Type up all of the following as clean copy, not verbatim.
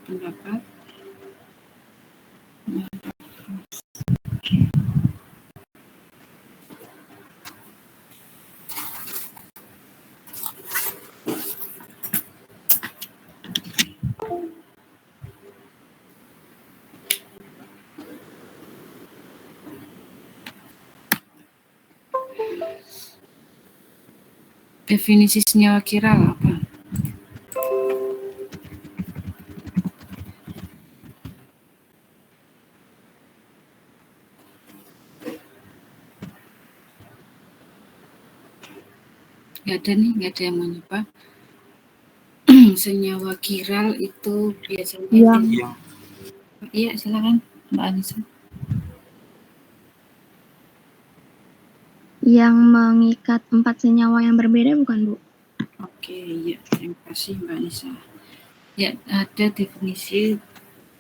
pendapat. Definisi senyawa kiral apa? Nggak ada nih, nggak ada yang mencoba. Senyawa kiral itu biasanya iya, silakan Mbak Anissa. Yang mengikat 4 senyawa yang berbeda bukan, Bu? Oke, ya, terima kasih Mbak Anissa. Ya, ada definisi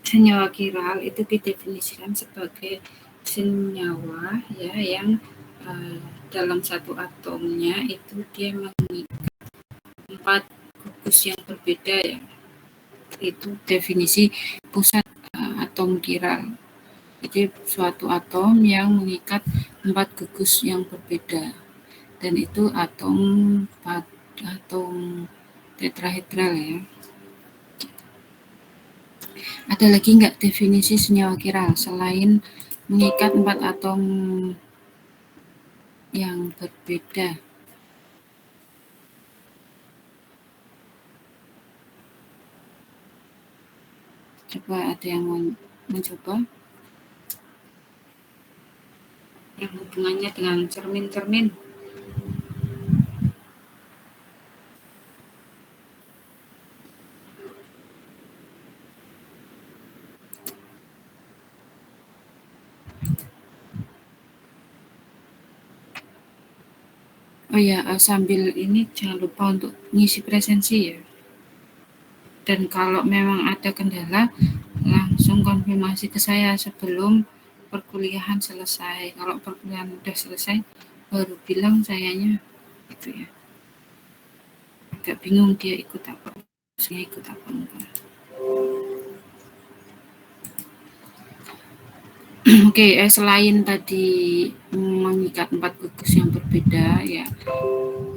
senyawa kiral itu didefinisikan sebagai senyawa ya yang dalam satu atomnya itu dia mengikat 4 gugus yang berbeda ya. Itu definisi pusat atom kiral. Jadi suatu atom yang mengikat 4 gugus yang berbeda, dan itu atom tetrahedral ya. Ada lagi nggak definisi senyawa kiral selain mengikat 4 atom yang berbeda? Coba ada yang mau mencoba? Yang hubungannya dengan cermin-cermin. Oh ya, sambil ini jangan lupa untuk ngisi presensi ya. Dan kalau memang ada kendala, langsung konfirmasi ke saya sebelum perkuliahan selesai. Kalau perkuliahan udah selesai, baru bilang sayanya gitu ya. Agak bingung dia ikut apa, saya ikut apa enggak. Oke, selain tadi mengikat 4 gugus yang berbeda ya,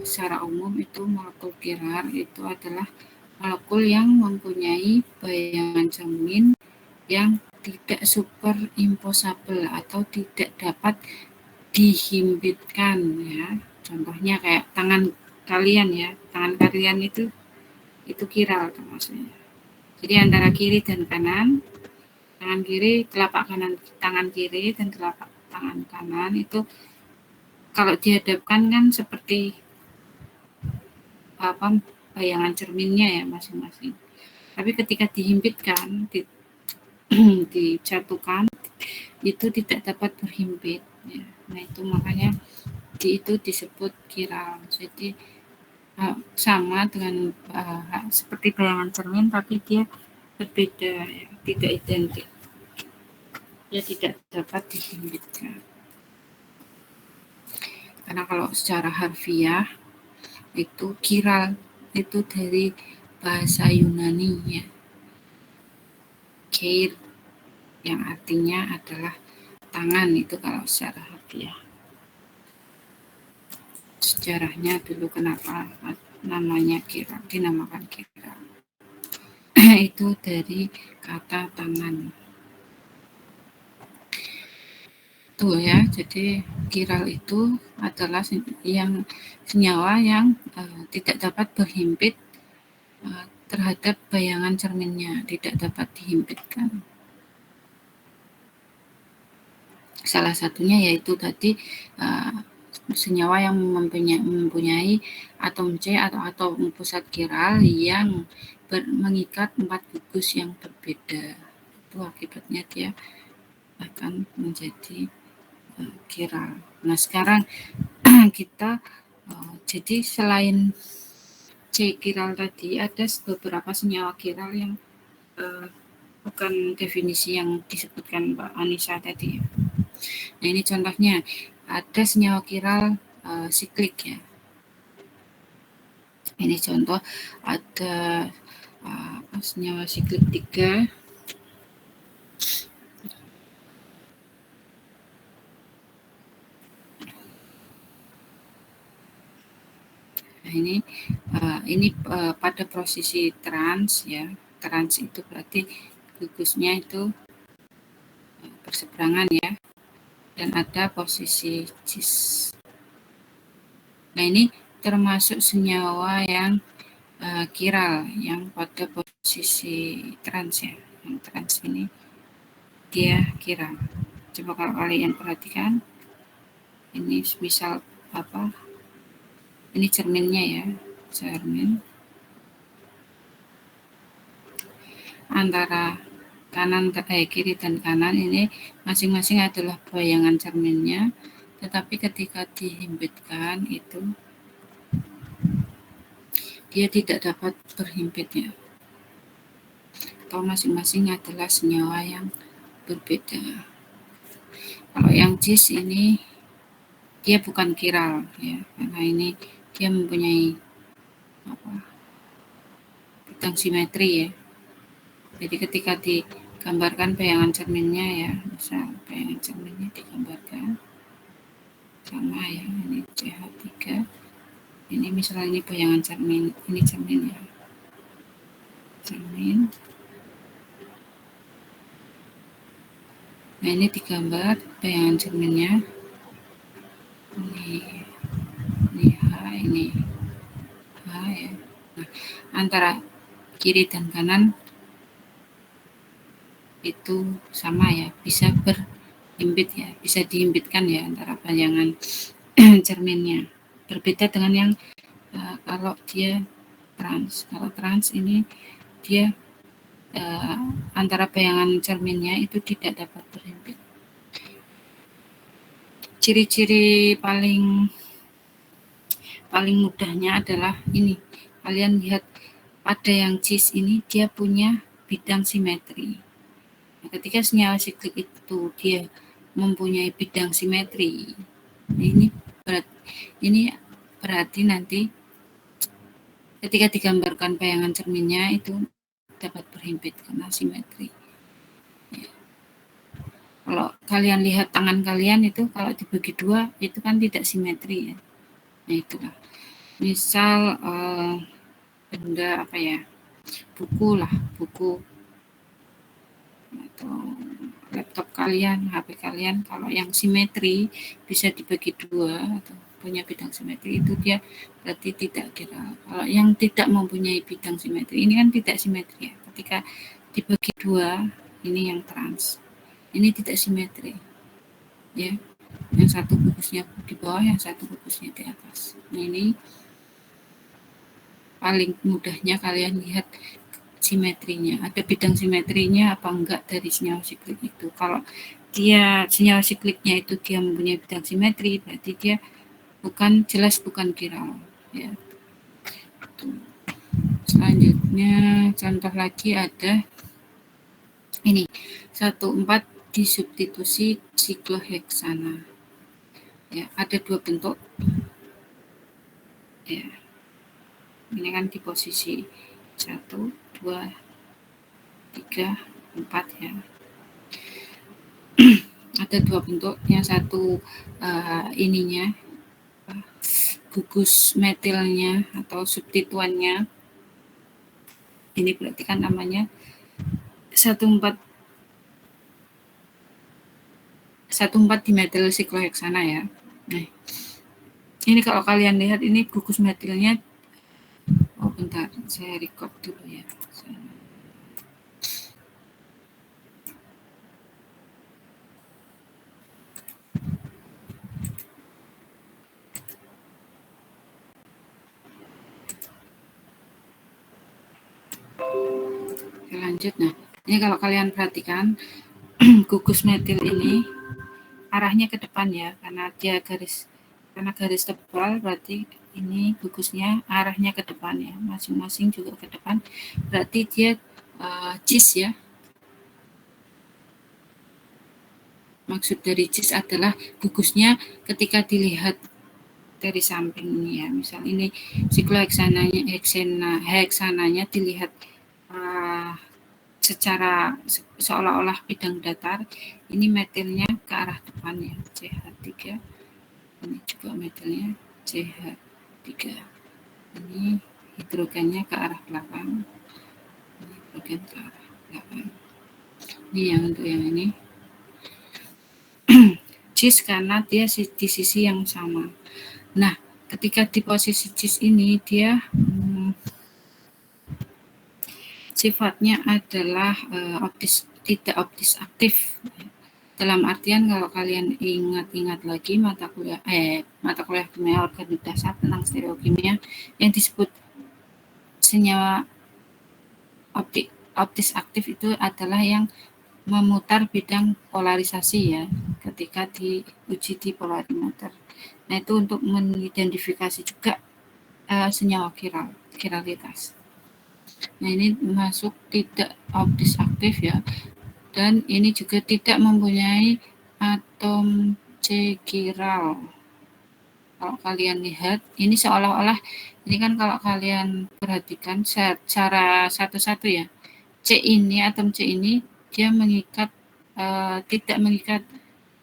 secara umum itu molekul kiral itu adalah molekul yang mempunyai bayangan cermin yang tidak superimposable atau tidak dapat dihimpitkan ya. Contohnya kayak tangan kalian ya, tangan kalian itu kiral maksudnya. Jadi antara kiri dan kanan, tangan kiri, telapak kanan tangan kiri dan telapak tangan kanan itu kalau dihadapkan kan seperti apa bayangan cerminnya ya masing-masing. Tapi ketika dihimpitkan, dijatuhkan, itu tidak dapat berhimpit. Ya. Nah itu makanya itu disebut kiral. Jadi sama dengan seperti bayangan cermin, tapi dia berbeda, ya, tidak identik. Dia tidak dapat dihimpitkan. Karena kalau secara harfiah itu kiral itu dari bahasa Yunani ya, keir yang artinya adalah tangan, itu kalau secara harfiah. Sejarahnya dulu kenapa namanya kiral, dinamakan kiral. Itu dari kata tangan. Tuh ya, jadi kiral itu adalah yang senyawa yang tidak dapat berhimpit terhadap bayangan cerminnya, tidak dapat dihimpitkan. Salah satunya yaitu tadi senyawa yang mempunyai atom C atau atom pusat kiral yang mengikat 4 gugus yang berbeda. Itu akibatnya dia akan menjadi kiral. Nah sekarang kita jadi selain C kiral tadi ada beberapa senyawa kiral yang bukan definisi yang disebutkan Mbak Anissa tadi. Nah ini contohnya, ada senyawa kiral siklik ya. Ini contoh, ada senyawa siklik 3. Nah, ini pada posisi trans ya. Trans itu berarti gugusnya itu berseberangan ya, dan ada posisi cis. Nah, ini termasuk senyawa yang kiral yang pada posisi trans ya. Yang trans ini dia kiral. Coba kalau kalian perhatikan, ini misal apa? Ini cerminnya ya, cermin antara kiri dan kanan ini masing-masing adalah bayangan cerminnya, tetapi ketika dihimpitkan itu dia tidak dapat berhimpit ya, atau masing-masing adalah senyawa yang berbeda. Kalau yang cis ini dia bukan kiral ya, karena ini dia mempunyai bidang simetri ya. Jadi ketika digambarkan bayangan cerminnya ya, misal bayangan cerminnya digambarkan sama ya, ini CH3, ini misalnya ini bayangan cermin, ini cermin ya, cermin. Nah, ini digambar bayangan cerminnya, ini H, ini H ya. Nah, antara kiri dan kanan itu sama ya, bisa berhimpit ya, bisa dihimpitkan ya antara bayangan cerminnya. Berbeda dengan yang kalau dia trans. Kalau trans ini dia antara bayangan cerminnya itu tidak dapat berhimpit. Ciri-ciri paling mudahnya adalah ini. Kalian lihat pada yang cis ini dia punya bidang simetri. Nah, ketika senyawa siklik itu dia mempunyai bidang simetri, ini berarti nanti ketika digambarkan bayangan cerminnya itu dapat berhimpit karena simetri. Ya. Kalau kalian lihat tangan kalian itu kalau dibagi dua itu kan tidak simetri ya. Nah, itulah. Misal benda apa ya? Buku atau laptop kalian, HP kalian, kalau yang simetri bisa dibagi dua atau punya bidang simetri itu dia berarti tidak kiral. Kalau yang tidak mempunyai bidang simetri ini kan tidak simetri ya. Ketika dibagi dua, ini yang trans, ini tidak simetri ya. Yang satu gugusnya di bawah, yang satu gugusnya di atas. Nah, ini paling mudahnya kalian lihat simetrinya, ada bidang simetrinya apa enggak dari senyawa siklik itu. Kalau dia senyawa sikliknya itu dia mempunyai bidang simetri, berarti dia jelas bukan kiral ya. Selanjutnya contoh lagi ada ini 1,4 disubstitusi sikloheksana ya, ada dua bentuk ya. Ini kan di posisi 1, 2, 3, 4 ya. Ada dua bentuk, yang satu ininya gugus metilnya atau substituannya ini berarti kan namanya 1,4 dimetil sikloheksana ya. Nah, ini kalau kalian lihat ini gugus metilnya, oh bentar, saya record dulu ya. Oke, lanjut. Nah, ini kalau kalian perhatikan gugus metil ini arahnya ke depan ya, karena dia garis tebal, berarti ini gugusnya arahnya ke depan ya, masing-masing juga ke depan, berarti dia cis ya. Maksud dari cis adalah gugusnya ketika dilihat dari samping ini ya, misal ini sikloheksananya heksananya dilihat secara seolah-olah bidang datar, ini metilnya ke arah depan ya, CH3. Ini juga metilnya CH3. Ini hidrogennya ke arah belakang. Ini hidrogen ke arah belakang. Ini yang untuk yang ini. Cis karena dia di sisi yang sama. Nah, ketika di posisi cis ini dia sifatnya adalah tidak optis aktif. Dalam artian kalau kalian ingat-ingat lagi mata kuliah kimia organik dasar tentang stereokimia yang disebut senyawa optis aktif itu adalah yang memutar bidang polarisasi ya ketika diuji di polarimeter. Nah itu untuk mengidentifikasi juga senyawa kiralitas. Nah ini masuk tidak optis aktif ya, dan ini juga tidak mempunyai atom C kiral. Kalau kalian lihat ini seolah-olah ini kan kalau kalian perhatikan secara satu-satu ya, C ini atom C ini dia mengikat tidak mengikat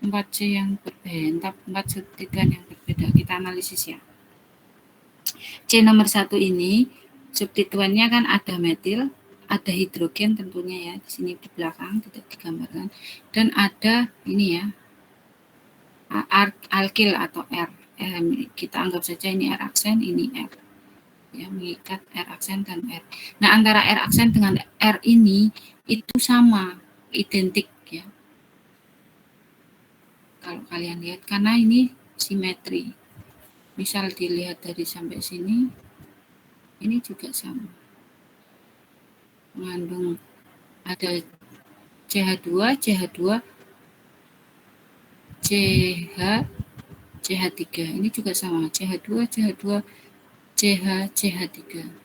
4C yang berbeda, 4 substituen yang berbeda. Kita analisis ya. C nomor 1 ini substituennya kan ada metil, ada hidrogen tentunya ya, di sini di belakang tidak digambarkan, dan ada ini ya alkil atau R. Kita anggap saja ini R aksen, ini R. Ya, mengikat R aksen dan R. Nah, antara R aksen dengan R ini itu sama, identik ya. Kalau kalian lihat, karena ini simetri. Misal dilihat dari sampai sini, ini juga sama. Mengandung ada CH2, CH2, CH, CH3. Ini juga sama, CH2, CH2, CH, CH3.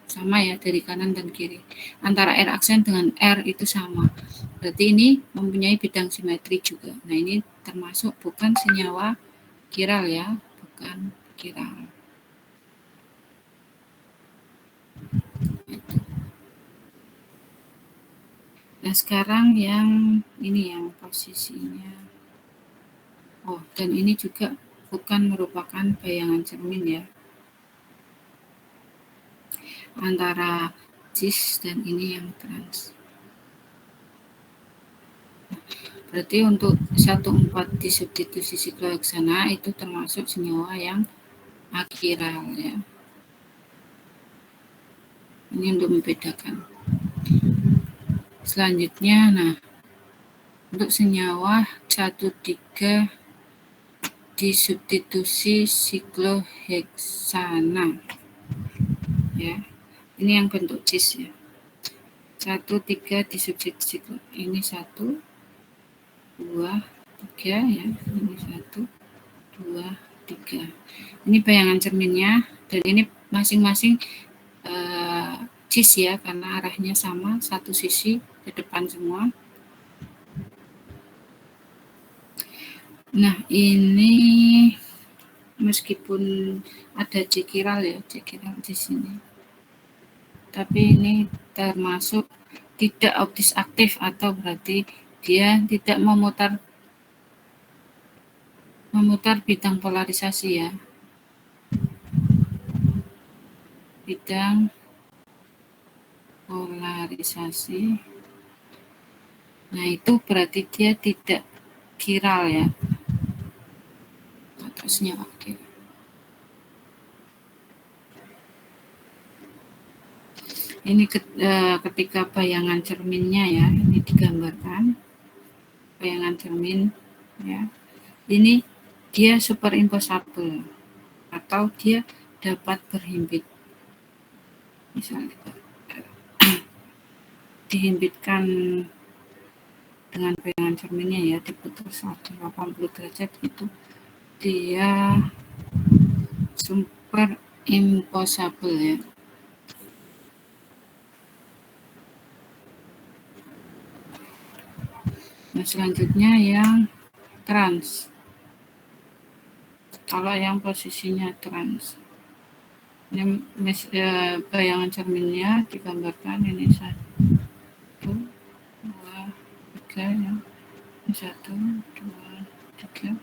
Sama ya dari kanan dan kiri. Antara R aksen dengan R itu sama. Berarti ini mempunyai bidang simetri juga. Nah ini termasuk bukan senyawa kiral ya, bukan kiral. Nah sekarang yang ini yang posisinya. Oh dan ini juga bukan merupakan bayangan cermin ya. Antara cis dan ini yang trans. Berarti untuk 1,4 disubstitusi sikloheksana itu termasuk senyawa yang akiral ya. Ini untuk membedakan. Selanjutnya, nah untuk senyawa 1,3 disubstitusi sikloheksana ya. Ini yang bentuk cis ya. 1,3 disubstitusi ini 1, 2, 3 ya. Ini 1, 2, 3. Ini bayangan cerminnya dan ini masing-masing cis ya karena arahnya sama, satu sisi ke depan semua. Nah ini meskipun ada C kiral ya, C kiral di sini, tapi ini termasuk tidak optis aktif atau berarti dia tidak memutar bidang polarisasi ya, bidang polarisasi. Nah itu berarti dia tidak kiral ya, atasnya oke. Ini ketika bayangan cerminnya ya, ini digambarkan bayangan cermin ya. Ini dia superimposable atau dia dapat berhimpit. Misalnya dihimpitkan dengan bayangan cerminnya ya, diputar 180 derajat itu dia superimposable ya. Nah selanjutnya yang trans. Kalau yang posisinya trans, ini bayangan cerminnya digambarkan ini 1, 2, 3 ya. 1, 2, 3.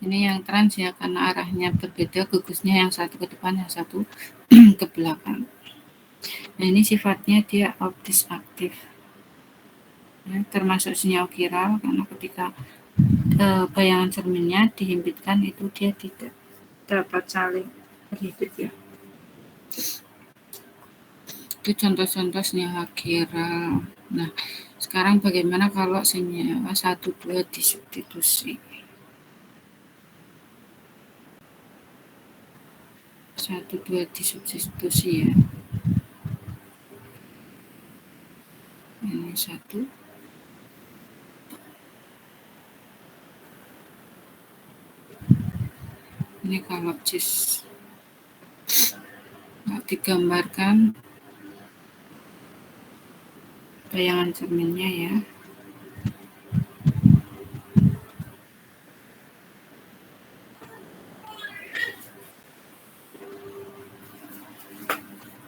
Ini yang trans ya, karena arahnya berbeda, gugusnya yang satu ke depan, yang satu ke belakang. Nah, ini sifatnya dia optis aktif. Ya, termasuk sinyal kiral, karena ketika bayangan cerminnya dihimpitkan itu dia tidak dapat saling berhimpit ya. Itu contoh-contoh senyawa kiral. Nah, sekarang bagaimana kalau senyawa 1, 2 disubstitusi? 1, 2 disubstitusi ya. Ini 1. Ini kalau cis digambarkan bayangan cerminnya ya.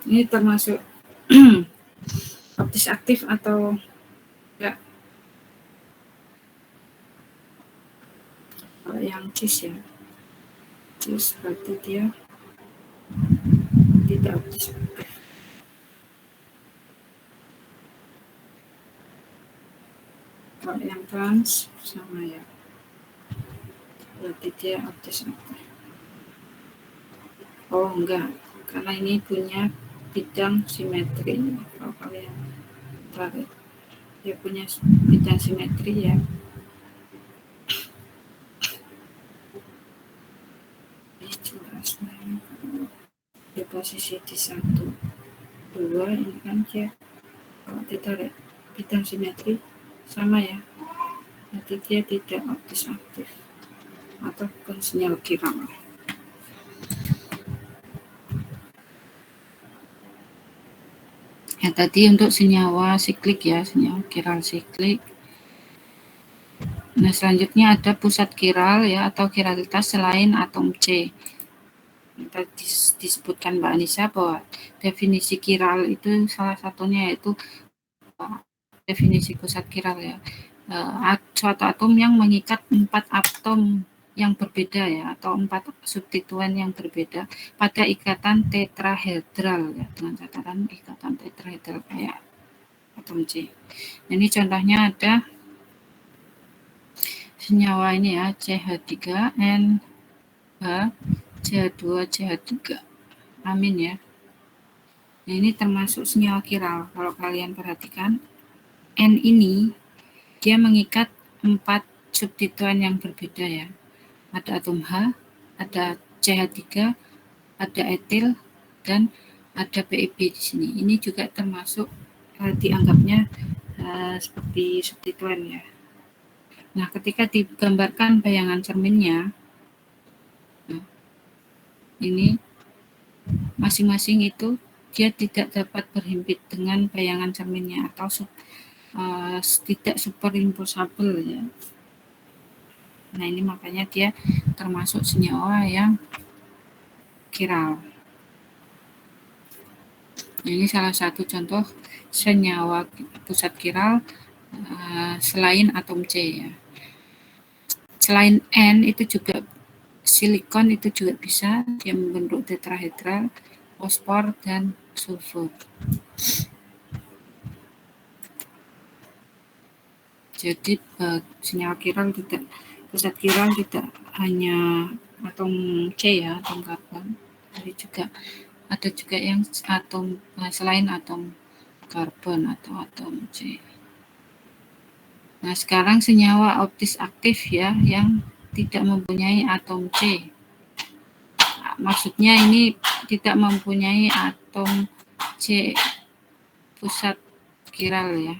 Ini termasuk optis aktif atau enggak? Kalau yang cis ya, cis berarti dia tidak optis aktif. Kalau yang trans sama ya, berarti dia optis aktif. Oh enggak, karena ini punya bidang simetri. Kalau kalian tarik, dia punya bidang simetri ya. Ini jelas. Di posisi di 1, 2 ini kan dia kalau ditarik bidang simetri sama ya, berarti dia tidak optis aktif atau bukan sinyal kiral. Ya tadi untuk senyawa siklik ya, senyawa kiral siklik. Nah selanjutnya ada pusat kiral ya atau kiralitas selain atom C. Tadi disebutkan Mbak Anissa bahwa definisi kiral itu salah satunya yaitu definisi pusat kiral ya, suatu atom yang mengikat 4 atom yang berbeda ya, atau 4 substituen yang berbeda pada ikatan tetrahedral ya, dengan catatan ikatan tetrahedral kayak atom C. Ini contohnya ada senyawa ini ya, CH3NH, CH2CH3 amin ya. Nah, ini termasuk senyawa kiral. Kalau kalian perhatikan, N ini dia mengikat 4 substituen yang berbeda ya. Ada atom H, ada CH3, ada etil, dan ada PEB di sini. Ini juga termasuk dianggapnya seperti substituen ya. Nah, ketika digambarkan bayangan cerminnya, nah, ini masing-masing itu dia tidak dapat berhimpit dengan bayangan cerminnya atau tidak superimposable ya. Nah, ini makanya dia termasuk senyawa yang kiral. Ini salah satu contoh senyawa pusat kiral selain atom C ya. Selain N itu juga silikon itu juga bisa dia membentuk tetrahedral, fosfor dan sulfur. Jadi senyawa kiral tidak, pusat kiral tidak hanya atom C ya, atom karbon, tapi juga ada juga yang atom selain atom karbon atau atom C. Nah, sekarang senyawa optis aktif ya yang tidak mempunyai atom C. Maksudnya ini tidak mempunyai atom C pusat kiral ya.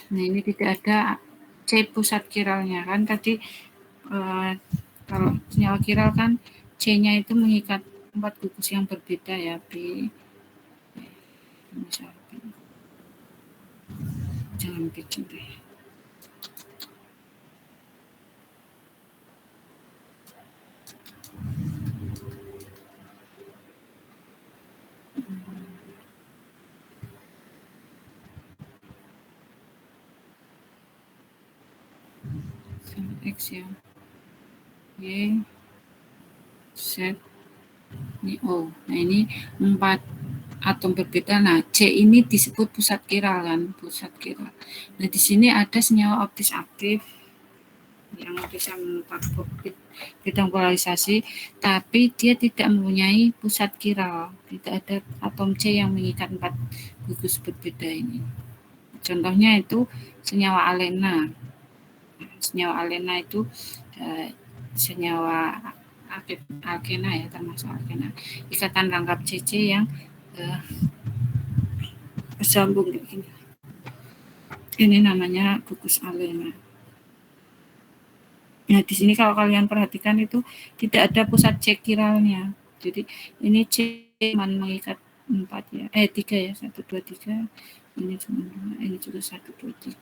Nah, ini tidak ada C pusat kiralnya kan tadi kalau senyawa kiral kan C-nya itu mengikat 4 gugus yang berbeda ya, jangan bikin deh. X ya, Y, Z, ini O. Nah ini 4 atom berbeda. Nah C ini disebut pusat kiral kan, pusat kiral. Nah di sini ada senyawa optis aktif yang bisa membentuk bidang polarisasi, tapi dia tidak mempunyai pusat kiral. Tidak ada atom C yang mengikat 4 gugus berbeda ini. Contohnya itu senyawa alena. Senyawa alena itu senyawa alkena ya, termasuk alkena. Ikatan rangkap CC yang bersambung kayak gini. Ini namanya gugus alena. Nah, di sini kalau kalian perhatikan itu tidak ada pusat C kiralnya. Jadi ini C mengikat 4 ya. 3 ya. 1, 2, 3. Ini cuma 2. Ini juga 1, 2, 3.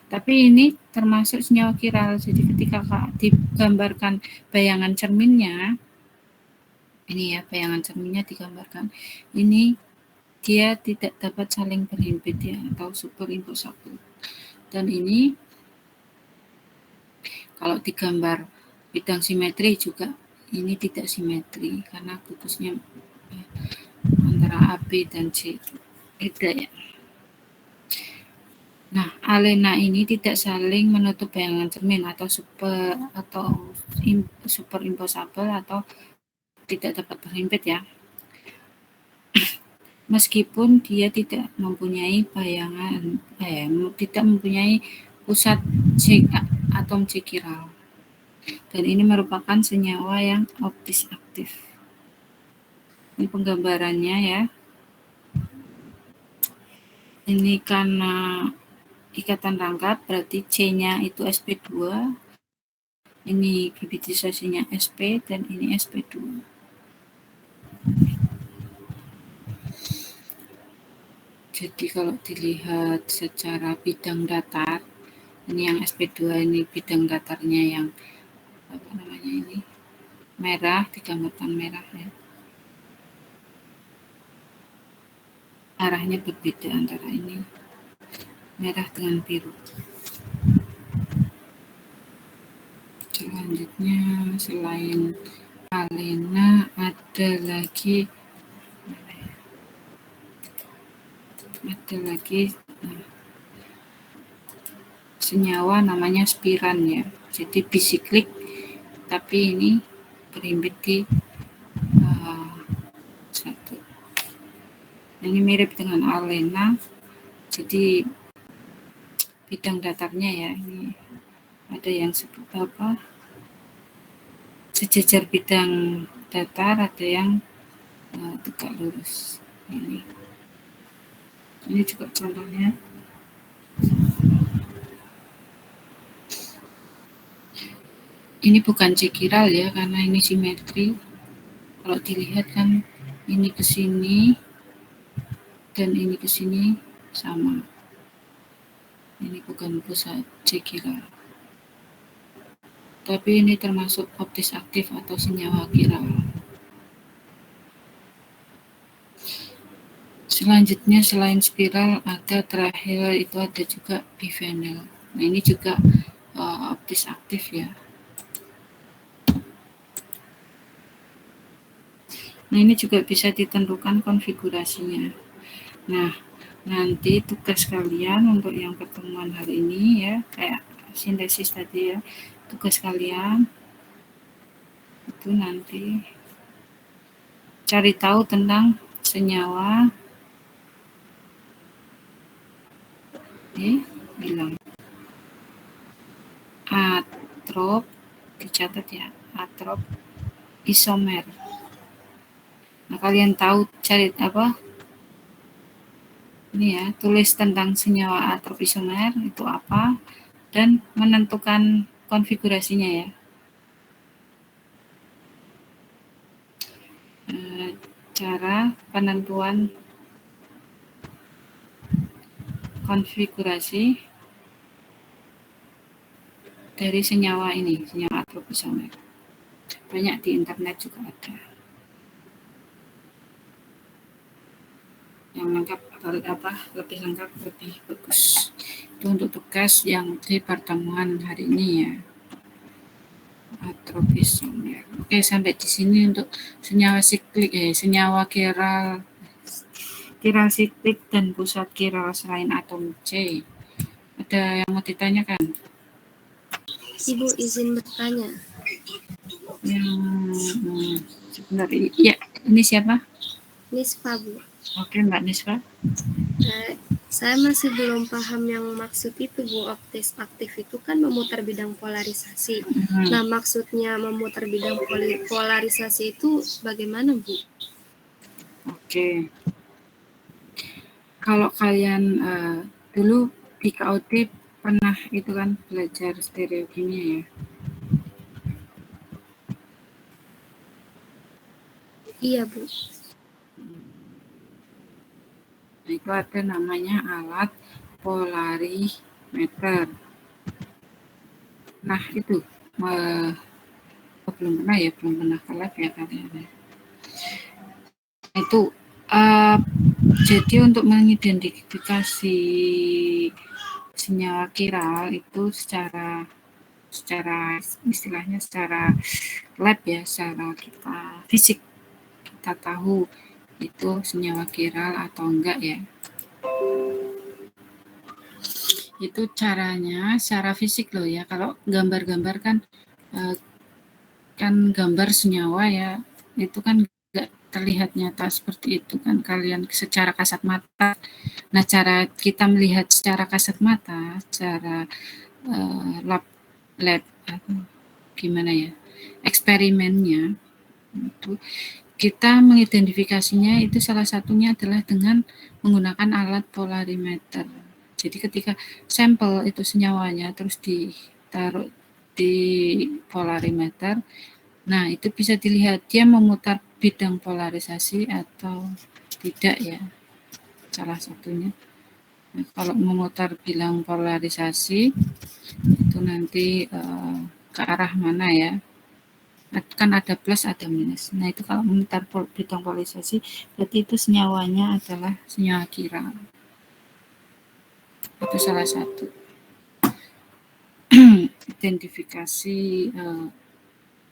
Tapi ini termasuk senyawa kiral. Jadi ketika digambarkan bayangan cerminnya, ini ya bayangan cerminnya digambarkan. Ini dia tidak dapat saling berhimpit ya, atau superimposable. Dan ini kalau digambar bidang simetri juga ini tidak simetri karena gugusnya antara AB dan C beda ya. Nah, alena ini tidak saling menutup bayangan cermin atau superimposable atau tidak dapat berhimpit ya. Meskipun dia tidak mempunyai bayangan, tidak mempunyai pusat atom C kiral. Dan ini merupakan senyawa yang optis aktif. Ini penggambarannya ya. Ini karena ikatan rangkap, berarti C-nya itu sp2, ini hibridisasinya sp, dan ini sp2. Jadi kalau dilihat secara bidang datar, ini yang sp2 ini bidang datarnya yang apa namanya ini merah, digambarkan merah ya. Arahnya berbeda antara ini merah dengan biru. Selanjutnya selain alena ada lagi senyawa namanya spiran ya. Jadi bisiklik tapi ini berhimpit di satu. Ini mirip dengan alena. Jadi bidang datarnya ya, ini ada yang sebut apa? Sejajar bidang datar, ada yang tegak lurus. Ini juga contohnya. Ini bukan C kiral ya, karena ini simetri. Kalau dilihat kan ini ke sini dan ini ke sini sama. Ini bukan pusat C kiral. Tapi ini termasuk optis aktif atau senyawa kiral. Selanjutnya selain spiral ada terakhir itu ada juga bivinyl. Nah ini juga optis aktif ya. Nah ini juga bisa ditentukan konfigurasinya. Nah nanti tugas kalian untuk yang pertemuan hari ini ya, kayak sintesis tadi ya, tugas kalian itu nanti cari tahu tentang senyawa bilang atrop, dicatat ya, atrop isomer. Nah kalian tahu cari apa ini ya, tulis tentang senyawa atrop isomer itu apa dan menentukan konfigurasinya ya. Cara penentuan konfigurasi dari senyawa ini, senyawa atrop isomer. Banyak di internet juga ada. yang lengkap lebih lengkap lebih bagus. Itu untuk tugas yang di pertemuan hari ini ya. Atrofisomer. Oke, sampai di sini untuk senyawa kiral siklik dan pusat kiral selain atom C. Ada yang mau ditanyakan? Ibu izin bertanya. Sebentar, ya, ini siapa? Nisfa, Bu. Oke, Mbak Nisfa. Saya masih belum paham yang maksud itu, Bu. Optis aktif itu kan memutar bidang polarisasi. Nah, maksudnya memutar bidang polarisasi itu bagaimana, Bu? Oke. Kalau kalian dulu di KUD pernah itu kan belajar stereokimia ya? Iya, Bu. Nah, itu ada namanya alat polarimeter. Nah, itu belum pernah ke lab ya kalian. Itu jadi untuk mengidentifikasi senyawa kiral itu secara istilahnya secara lab ya, secara kita fisik kita tahu itu senyawa kiral atau enggak ya. Itu caranya secara fisik loh ya. Kalau gambar-gambar kan gambar senyawa ya, itu kan enggak terlihat nyata seperti itu kan kalian secara kasat mata. Nah, cara kita melihat secara kasat mata, secara lab gimana ya, eksperimennya itu kita mengidentifikasinya itu salah satunya adalah dengan menggunakan alat polarimeter. Jadi ketika sampel itu senyawanya terus ditaruh di polarimeter, nah itu bisa dilihat dia memutar bidang polarisasi atau tidak ya, salah satunya. Nah, kalau memutar bidang polarisasi itu nanti ke arah mana ya, kan ada plus ada minus. Nah itu kalau memutar bidang polarisasi berarti itu senyawanya adalah senyawa kiral. Itu salah satu identifikasi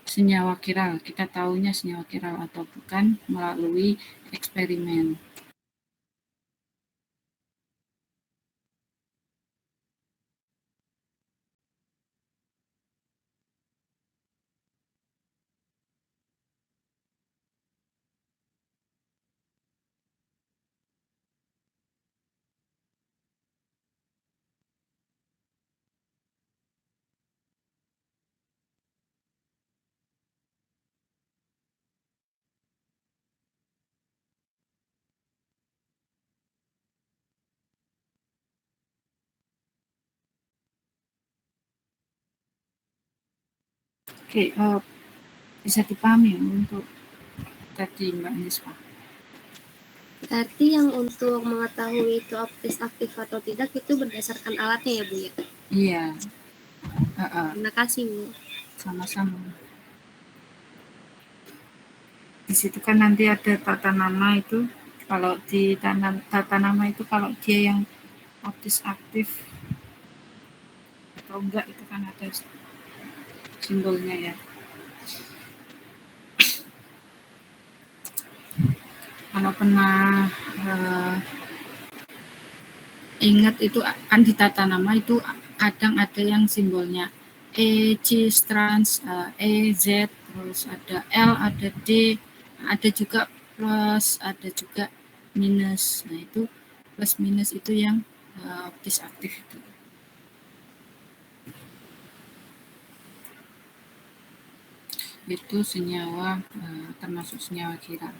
senyawa kiral. Kita tahunya senyawa kiral atau bukan melalui eksperimen. Oke, bisa dipahami untuk tadi Mbak Nispa. Berarti yang untuk mengetahui itu optis aktif atau tidak itu berdasarkan alatnya ya, Bu ya? Iya. Terima kasih, Bu. Sama-sama. Di situ kan nanti ada tata nama itu. Kalau di tata nama itu kalau dia yang optis aktif atau enggak itu kan ada simbolnya ya. Kalau pernah ingat itu kan di tata nama itu kadang ada yang simbolnya E, C, trans, E, Z, terus ada L, ada D, ada juga plus, ada juga minus. Nah itu plus minus itu yang optis aktif itu. Itu senyawa termasuk senyawa kiral.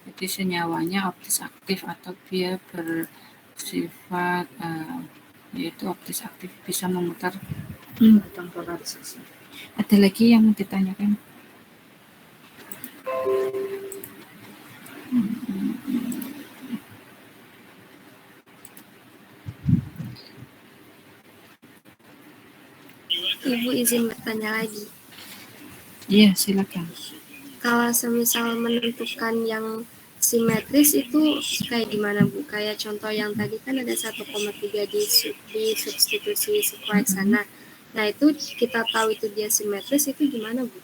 Jadi senyawanya optis aktif atau dia bersifat yaitu optis aktif bisa memutar bidang polarisasi. Ada lagi yang mau ditanyakan? Ibu izin bertanya lagi. Iya, silakan. Kalau semisal menentukan yang simetris itu kayak gimana Bu? Kayak contoh yang tadi kan ada 1,3 di substitusi sekuat sana. Nah itu kita tahu itu dia simetris itu gimana Bu?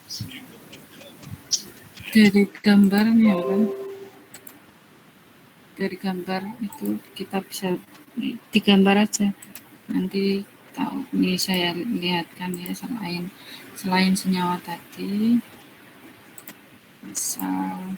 Dari gambarnya kan, dari gambar itu kita bisa digambar aja. Nanti tahu, ini saya lihatkan ya, selain senyawa tadi, misal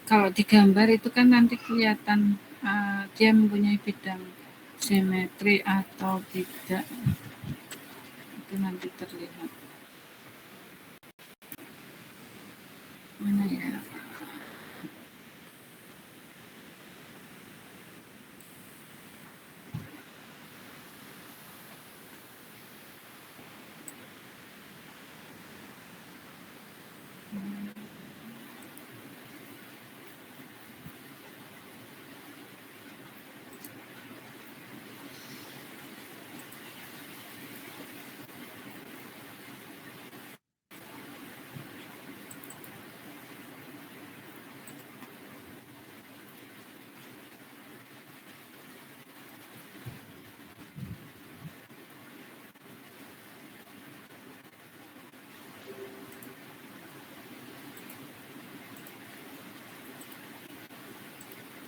kalau digambar itu kan nanti kelihatan dia mempunyai bidang simetri atau tidak, itu nanti terlihat. Mana ya?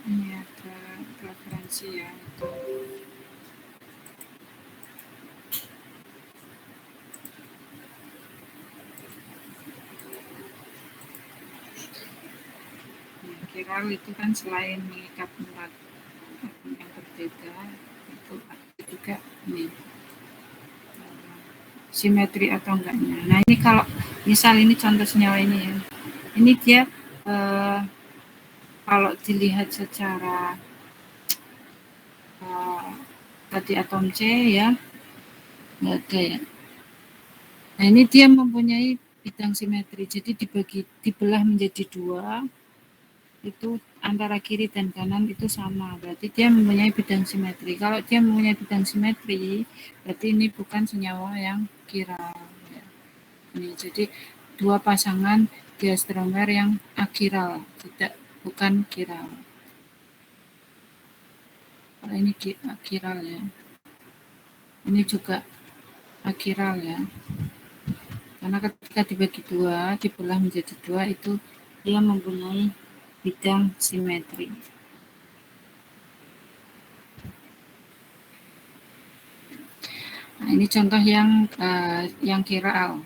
Ini ada referensi ya, itu kiral itu kan selain mengikat empat yang berbeda, itu ada juga nih simetri atau enggaknya. Nah ini kalau misal ini contoh senyawa ini ya, ini dia kalau dilihat secara tadi atom C ya, nggak ada ya. Nah ini dia mempunyai bidang simetri, jadi dibelah menjadi dua, itu antara kiri dan kanan itu sama, berarti dia mempunyai bidang simetri. Kalau dia mempunyai bidang simetri, berarti ini bukan senyawa yang kiral ya. Ini jadi dua pasangan diastromer yang akiral, tidak, bukan kiral. Kalau ini akiral ya, ini juga akiral ya, karena ketika dibagi dua, dibelah menjadi dua, itu dia mempunyai bidang simetri. Nah, ini contoh yang kiral.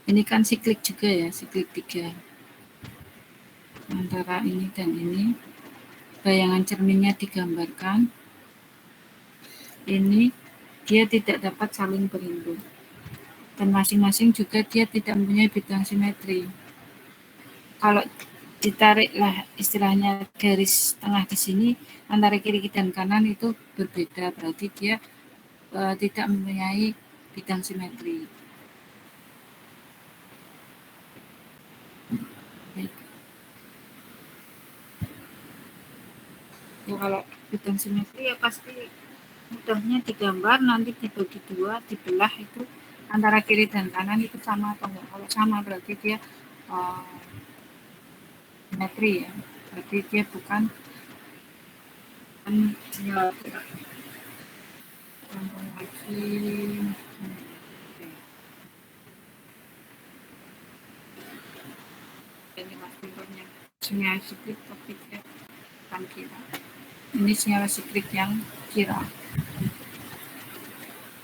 Ini kan siklik juga ya, siklik 3. Antara ini dan ini, bayangan cerminnya digambarkan. Ini dia tidak dapat saling berhimpun. Dan masing-masing juga dia tidak mempunyai bidang simetri. Kalau ditariklah istilahnya garis tengah di sini, antara kiri dan kanan itu berbeda, berarti dia tidak mempunyai bidang simetri. Ya kalau bidang simetri ya pasti mudahnya digambar, nanti dibagi dua, dibelah, itu antara kiri dan kanan itu sama atau enggak. Kalau sama berarti dia simetri ya, berarti dia bukan ya, lagi ini mas pinturnya senyawa siklik tapi dia bukan kira. Ini senyawa siklik yang kira.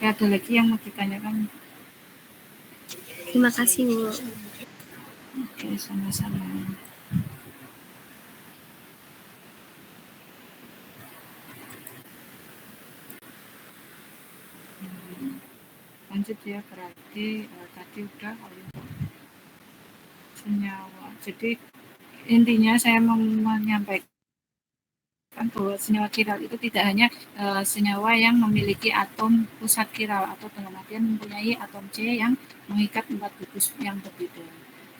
Ya, ada lagi yang mau ditanyakan? Terima kasih Bu. Oke, sama-sama. Lanjut ya, berarti tadi udah senyawa. Jadi intinya saya mau menyampaikan bahwa senyawa kiral itu tidak hanya senyawa yang memiliki atom pusat kiral atau dalam artian mempunyai atom C yang mengikat 4 gugus yang berbeda.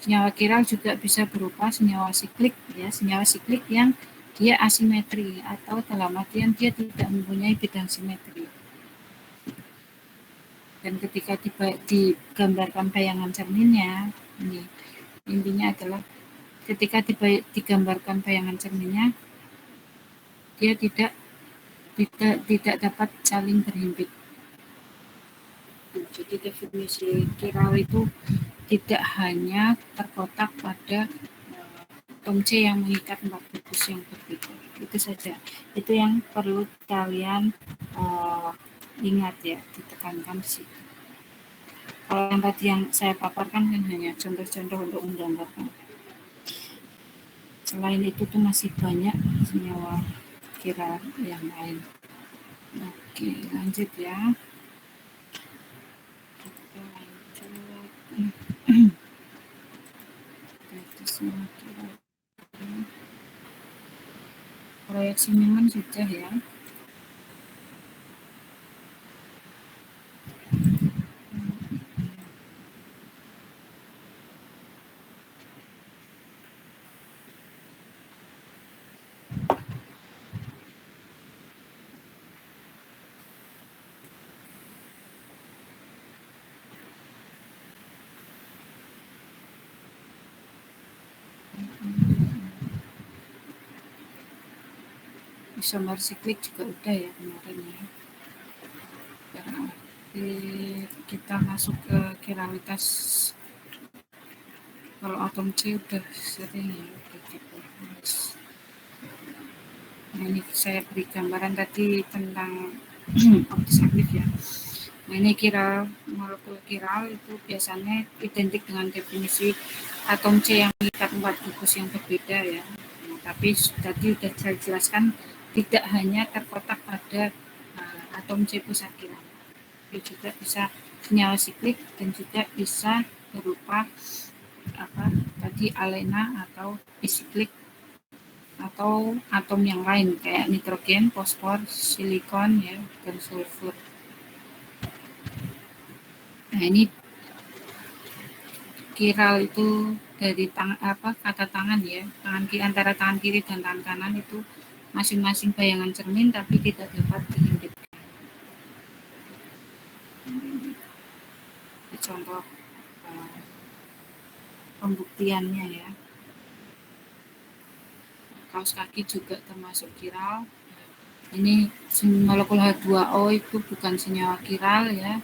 Senyawa kiral juga bisa berupa senyawa siklik, ya, senyawa siklik yang dia asimetri atau dalam artian dia tidak mempunyai bidang simetri. Dan ketika digambarkan bayangan cerminnya, ini intinya adalah ketika digambarkan bayangan cerminnya, dia tidak dapat saling berhimpit. Jadi definisi kiral itu tidak hanya terkotak pada atom C yang mengikat 4 gugus yang berbeda. Itu saja. Itu yang perlu kalian ingat, ya, ditekankan di situ. Kalau yang tadi yang saya paparkan kan hanya contoh-contoh untuk menggambarkan. Selain itu tuh masih banyak senyawa kiral yang lain. Oke, lanjut ya. Kita lanjut. Itu senyawa kiral. Proyeksi Newman sudah ya. Isomer siklik juga udah ya kemarin ya. Kita masuk ke kiralitas. Kalau atom C udah sering ya, udah dibahas. Nah, ini saya beri gambaran tadi tentang optis aktif ya. Nah, ini kiral, molekul kiral itu biasanya identik dengan definisi atom C yang mengikat 4 gugus yang berbeda ya. Nah, tapi tadi sudah saya jelaskan tidak hanya terkotak pada atom C pusat kiral, tapi juga bisa senyawa siklik dan juga bisa berupa tadi alena atau bisiklik atau atom yang lain kayak nitrogen, fosfor, silikon ya, dan sulfur. Nah, ini kiral itu dari kata tangan ya, antara tangan kiri dan tangan kanan itu masing-masing bayangan cermin tapi tidak dapat dihimpitkan. Ini contoh pembuktiannya ya. Kaos kaki juga termasuk kiral. Ini molekul H2O itu bukan senyawa kiral ya,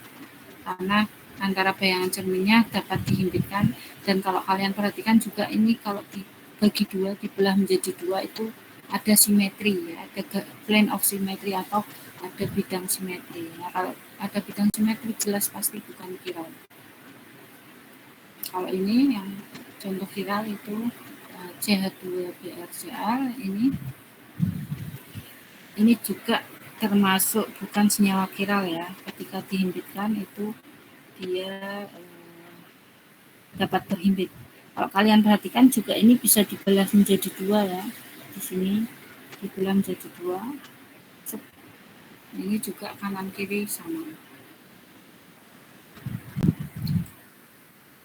karena antara bayangan cerminnya dapat dihimpitkan. Dan kalau kalian perhatikan juga ini kalau dibagi dua, dibelah menjadi dua itu ada simetri ya, ada plane of symmetry atau ada bidang simetri. Nah, kalau ada bidang simetri jelas pasti bukan kiral. Kalau ini yang contoh kiral itu CH2BrCl ini juga termasuk bukan senyawa kiral ya. Ketika dihimpitkan itu dia dapat terhimpit. Kalau kalian perhatikan juga ini bisa dibelah menjadi dua ya. Di sini dibelah menjadi dua. Ini juga kanan kiri sama.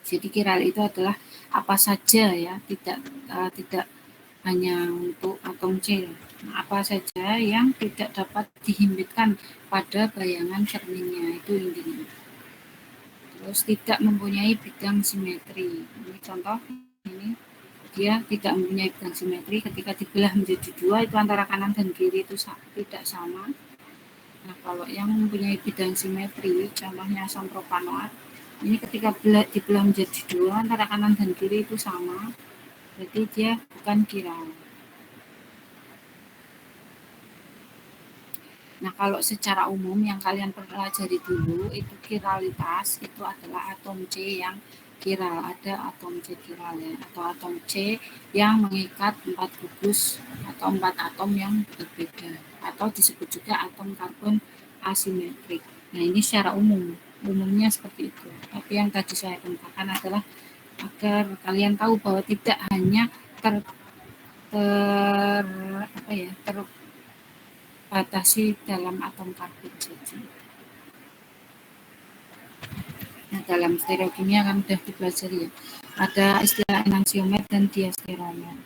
Jadi kiral itu adalah apa saja ya, tidak hanya untuk atom C. Apa saja yang tidak dapat dihimpitkan pada bayangan cerminnya, itu intinya. Terus tidak mempunyai bidang simetri. Ini contoh, ini dia tidak mempunyai bidang simetri. Ketika dibelah menjadi dua itu antara kanan dan kiri itu tidak sama. Nah, kalau yang mempunyai bidang simetri, contohnya asam propanoat, ini ketika dibelah menjadi dua antara kanan dan kiri itu sama, berarti dia bukan kiral. Nah, kalau secara umum yang kalian pelajari dulu itu kiralitas itu adalah atom C yang kiral, ada atom C kiral ya, atau atom C yang mengikat 4 gugus atau 4 atom yang berbeda, atau disebut juga atom karbon asimetrik. Nah, ini secara umumnya seperti itu. Tapi yang tadi saya kemukakan adalah agar kalian tahu bahwa tidak hanya terbatasi dalam atom karbon saja. Nah, dalam stereokimia kan sudah dipelajari ya. Ada istilah enantiomer dan diastereomer.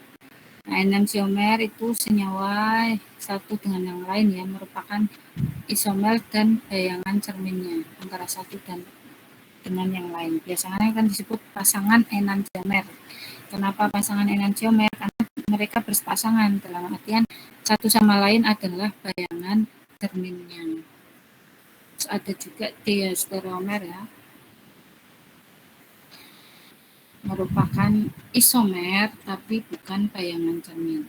Nah, enantiomer itu senyawa satu dengan yang lain ya, merupakan isomer dan bayangan cerminnya antara satu dan dengan yang lain. Biasanya kan disebut pasangan enantiomer. Kenapa pasangan enantiomer? Karena mereka berpasangan, dalam artian satu sama lain adalah bayangan cerminnya. Terus ada juga diastereomer ya, merupakan isomer tapi bukan bayangan cermin.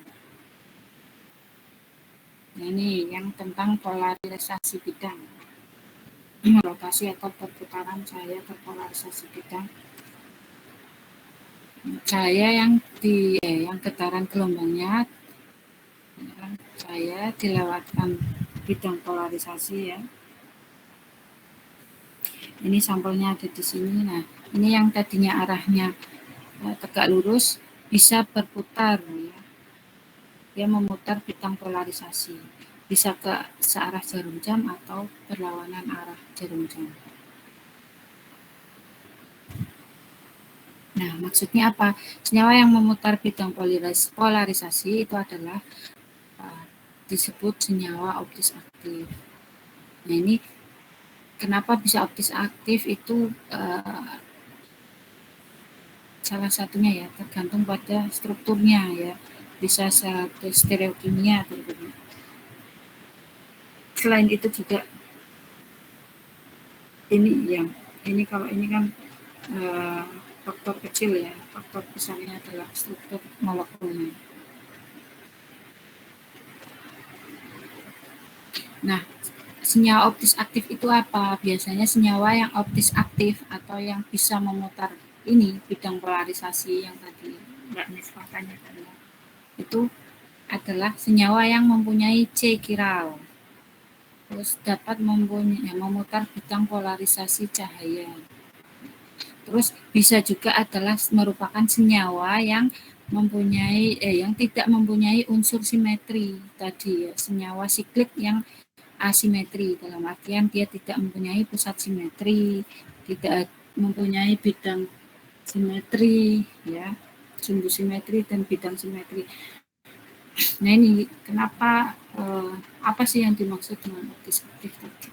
Nah, ini yang tentang polarisasi bidang, rotasi atau perputaran cahaya berpolarisasi bidang. Cahaya yang getaran gelombangnya cahaya dilewatkan bidang polarisasi ya. Ini sampelnya ada di sini. Nah, ini yang tadinya arahnya tegak lurus bisa berputar ya. Dia memutar bidang polarisasi. Bisa ke searah jarum jam atau berlawanan arah jarum jam. Nah, maksudnya apa? Senyawa yang memutar bidang polarisasi itu adalah disebut senyawa optis aktif. Nah, ini kenapa bisa optis aktif itu salah satunya ya, tergantung pada strukturnya ya. Bisa stereokimia tentunya. Selain itu juga ini kalau ini kan faktor kecil ya, faktor besarnya adalah struktur molekulnya. Nah, senyawa optis aktif itu apa? Biasanya senyawa yang optis aktif atau yang bisa memutar ini bidang polarisasi yang tadi Mbak Nisfa tanyakan ya, itu adalah senyawa yang mempunyai C chiral, terus dapat memutar bidang polarisasi cahaya. Terus bisa juga adalah merupakan senyawa yang yang tidak mempunyai unsur simetri tadi ya, senyawa siklik yang asimetri, dalam artian dia tidak mempunyai pusat simetri, tidak mempunyai bidang simetri ya, sumbu simetri dan bidang simetri. Nah, ini kenapa apa sih yang dimaksud dengan optis aktif tadi?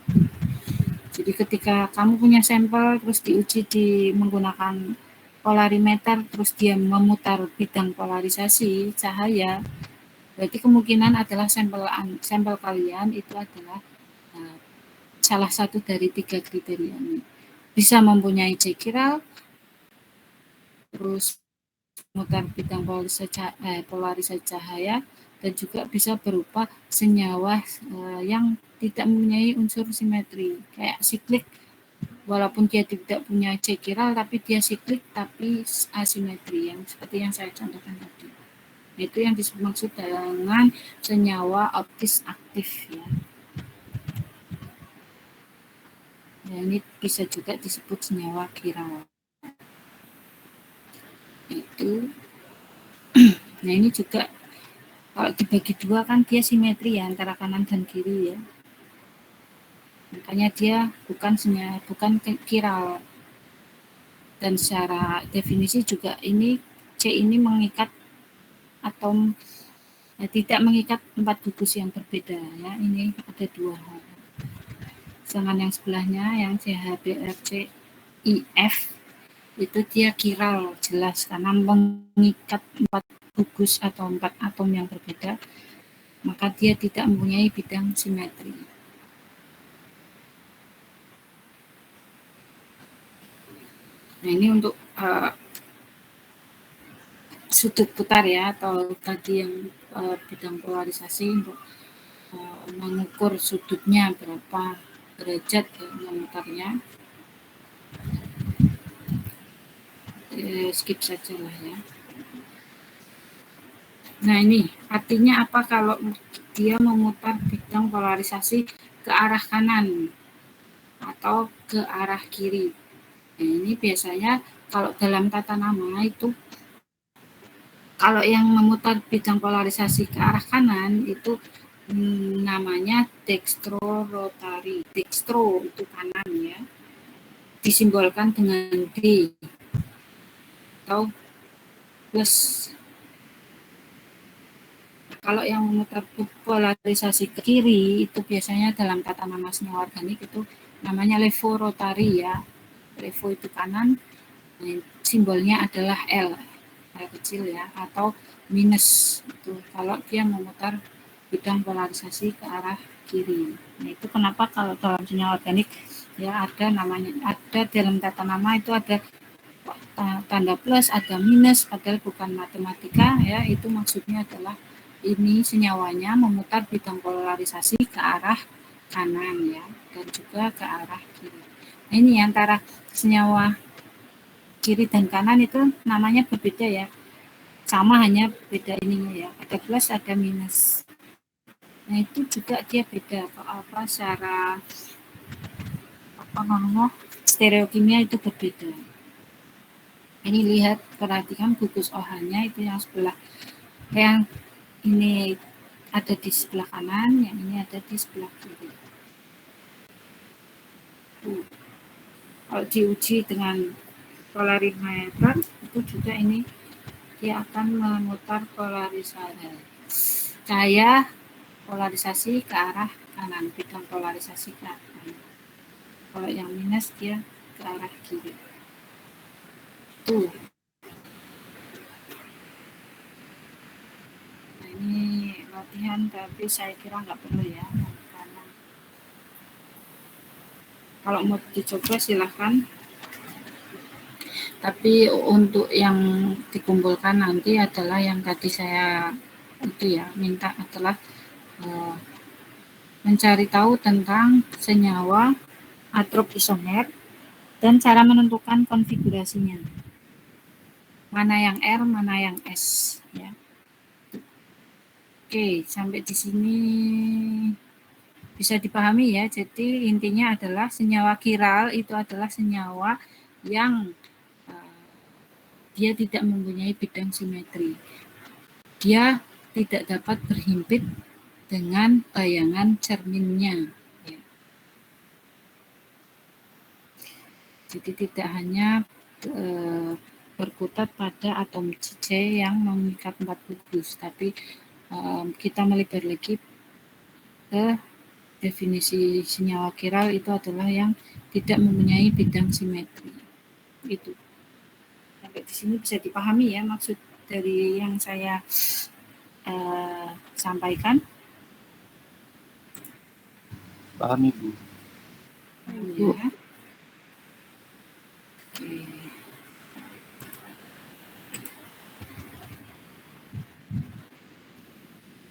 Jadi ketika kamu punya sampel terus diuji menggunakan polarimeter terus dia memutar bidang polarisasi cahaya, berarti kemungkinan adalah sampel kalian itu adalah salah satu dari 3 kriteria ini. Bisa mempunyai C chiral, terus memutar bidang polarisasi cahaya, dan juga bisa berupa senyawa yang tidak mempunyai unsur simetri, kayak siklik, walaupun dia tidak punya C chiral tapi dia siklik tapi asimetri, yang seperti yang saya contohkan tadi. Itu yang dimaksud dengan senyawa optis aktif ya. Nah, ini bisa juga disebut senyawa chiral. Itu. Nah, ini juga kalau dibagi dua kan dia simetri ya antara kanan dan kiri ya. Makanya dia bukan chiral. Dan secara definisi juga ini C ini mengikat atom tidak mengikat 4 gugus yang berbeda ya. Ini ada 2 hal. Sedangkan yang sebelahnya yang CH3BRCIF itu dia chiral jelas karena mengikat 4 gugus atau 4 atom yang berbeda, maka dia tidak mempunyai bidang simetri. Nah, ini untuk sudut putar ya, atau tadi yang bidang polarisasi untuk mengukur sudutnya berapa derajat ya, memutarnya. Skip saja lah ya. Nah, ini artinya apa kalau dia memutar bidang polarisasi ke arah kanan atau ke arah kiri. Nah, ini biasanya Kalau dalam tata nama itu, kalau yang memutar bidang polarisasi ke arah kanan itu namanya dextrorotary. Dextro itu kanan ya, disimbolkan dengan D atau plus. Kalau yang memutar polarisasi ke kiri itu biasanya dalam tata nama senyawa organik itu namanya levorotary ya. Levo itu kanan, simbolnya adalah L kecil ya, atau minus itu kalau dia memutar bidang polarisasi ke arah kiri. Nah, itu kenapa kalau dalam senyawa organik ya ada namanya, ada dalam tata nama itu ada tanda plus, ada minus, padahal bukan matematika ya, itu maksudnya adalah ini senyawanya memutar bidang polarisasi ke arah kanan ya, dan juga ke arah kiri. Nah, ini antara senyawa kiri dan kanan itu namanya berbeda ya, sama hanya beda ininya ya, ada plus ada minus. Nah itu juga dia beda apa secara apa namanya stereokimia itu berbeda. Ini lihat, perhatikan gugus OH-nya itu yang sebelah, yang ini ada di sebelah kanan, yang ini ada di sebelah kiri. Kalau diuji dengan polarimeter itu juga ini dia akan memutar polarisasi cahaya polarisasi ke arah kanan, bidang polarisasi ke arah kanan. Kalau yang minus dia ke arah kiri. Tuh. Nah, ini latihan tapi saya kira nggak perlu ya. Karena kalau mau dicoba silahkan. Tapi untuk yang dikumpulkan nanti adalah yang tadi saya itu ya minta adalah mencari tahu tentang senyawa atrop isomer dan cara menentukan konfigurasinya. Mana yang R, mana yang S ya. Oke, sampai di sini bisa dipahami ya. Jadi intinya adalah senyawa kiral itu adalah senyawa yang dia tidak mempunyai bidang simetri. Dia tidak dapat berhimpit dengan bayangan cerminnya. Ya. Jadi tidak hanya berkutat pada atom C yang mengikat 4 gugus, tapi kita melebar lagi ke definisi senyawa kiral itu adalah yang tidak mempunyai bidang simetri. Itu. Sampai di sini bisa dipahami ya maksud dari yang saya sampaikan. Paham Ibu. Ya.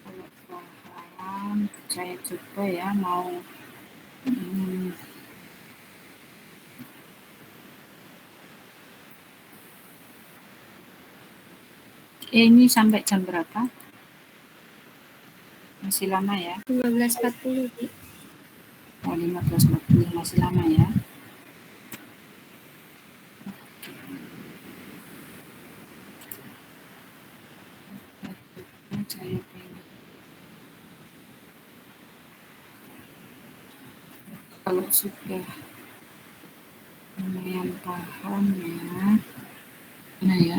Kalau paham, saya coba ya mau ini sampai jam berapa? Masih lama ya? 15.40. Oh, 15.40 masih lama ya. Saya kalau sudah lumayan paham ya. Nah ya.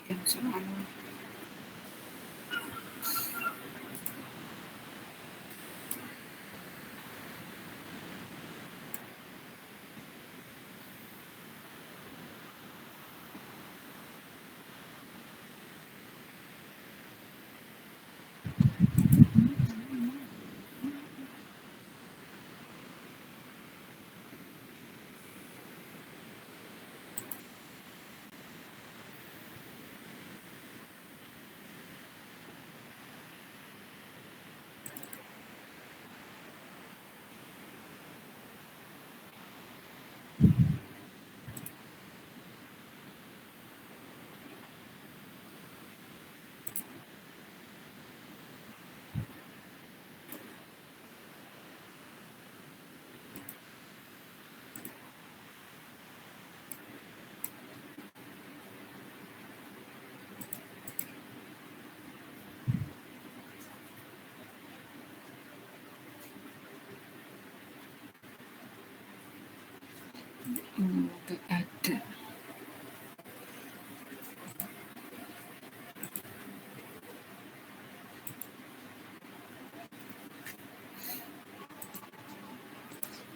Yang soal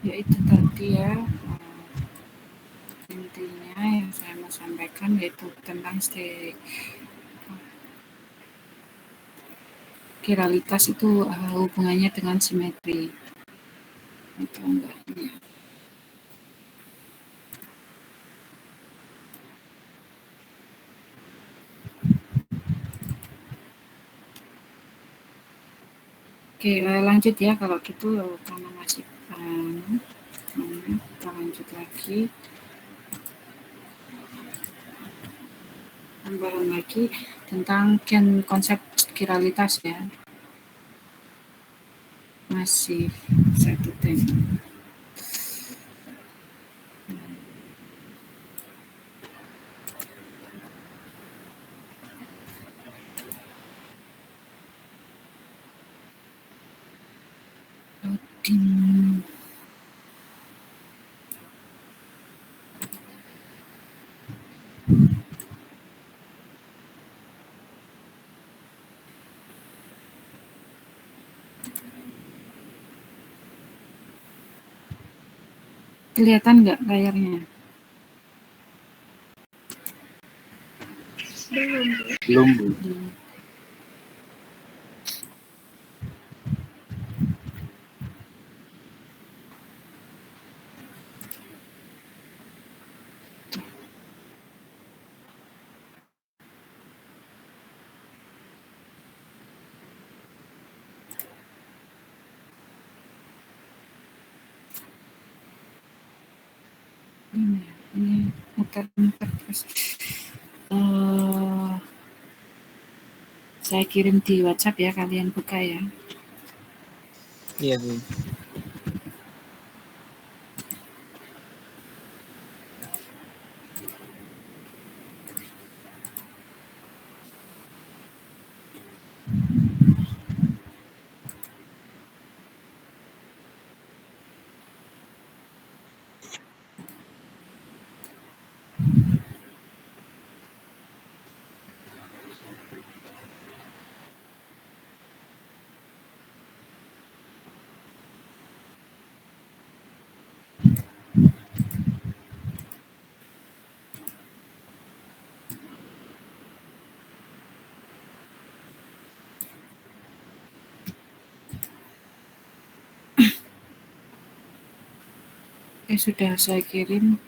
Ya itu tadi ya, intinya yang saya mau sampaikan yaitu tentang kiralitas itu hubungannya dengan simetri. Itu enggaknya. Oke, lanjut ya kalau gitu karena masih kita lanjut lagi. Tambahan lagi tentang konsep kiralitas ya. Masih satu tema. Loading. Kelihatan nggak layarnya? Belum, Bu. Ini muter-muter terus. Saya kirim di WhatsApp ya, kalian buka ya. Iya, Bu. Sudah saya kirim.